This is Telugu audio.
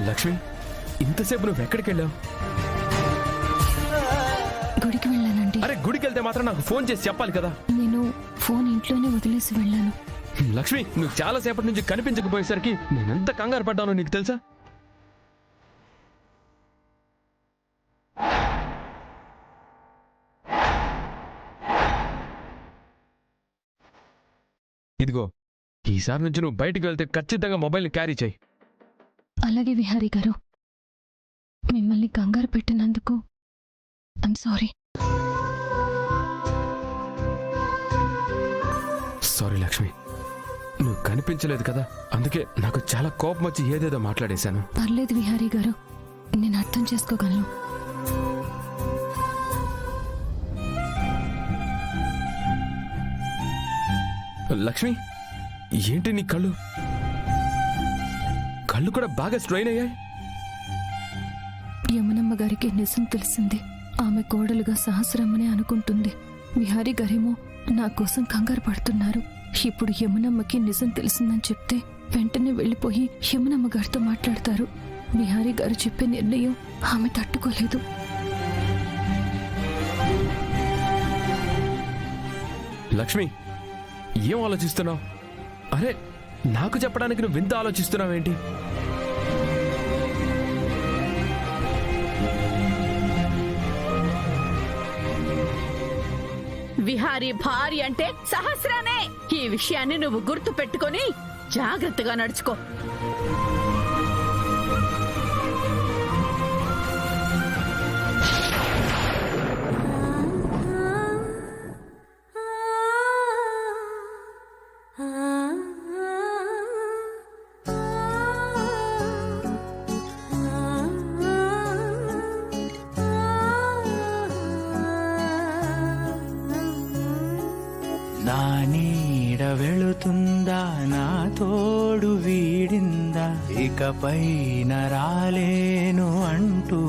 లక్ష్మి, ఇంతసేపు నువ్వు ఎక్కడికి వెళ్ళావు? గుడికి వెళ్ళానండి. అరే, గుడికి వెళ్తే మాత్రం నాకు ఫోన్ చేసి చెప్పాలి కదా. నేను ఫోన్ ఇంట్లోనే వదిలేసి వెళ్ళాను. లక్ష్మి, నువ్వు చాలా సేపటి నుంచి కనిపించకపోయేసరికి నేనెంత కంగారు పడ్డానో నీకు తెలుసా? ఇదిగో, ఈసారి నుంచి నువ్వు బయటికి వెళ్తే ఖచ్చితంగా మొబైల్ని క్యారీ చేయి. అలాగే విహారీ గారు, మిమ్మల్ని కంగారు పెట్టినందుకు ఐమ్ సారీ. సారీ లక్ష్మి, నువ్వు కనిపించలేదు కదా, అందుకే నాకు చాలా కోపం వచ్చి ఏదేదో మాట్లాడేశాను. పర్లేదు విహారీ గారు, నేను అర్థం చేసుకోగలను. లక్ష్మి, ఏంటి నీ కళ్ళు కూడా బాగా స్ట్రెయిన్ అయ్యాయి. యమునమ్మ గారికి నిజం తెలిసింది. ఆమె కోడలుగా సహస్రమ్మనే అనుకుంటుంది. విహారీ గారేమో నా కోసం కంగారు పడుతున్నారు. ఇప్పుడు యమునమ్మకి నిజం తెలిసిందని చెప్తే వెంటనే వెళ్ళిపోయి యమునమ్మ గారితో మాట్లాడతారు. విహారీ గారు చెప్పే నిర్ణయం ఆమె తట్టుకోలేదు. లక్ష్మి, ఏం ఆలోచిస్తున్నావు? అరే, నాకు చెప్పడానికి నువ్వు వింత ఆలోచిస్తున్నావేంటి? విహారీ భార్య అంటే సహస్రానే. ఈ విషయాన్ని నువ్వు గుర్తు పెట్టుకొని జాగ్రత్తగా నడుచుకో. నా నీడ వెళుతుందా, నా తోడు వీడిందా, ఇకపైన రాలేను అంటూ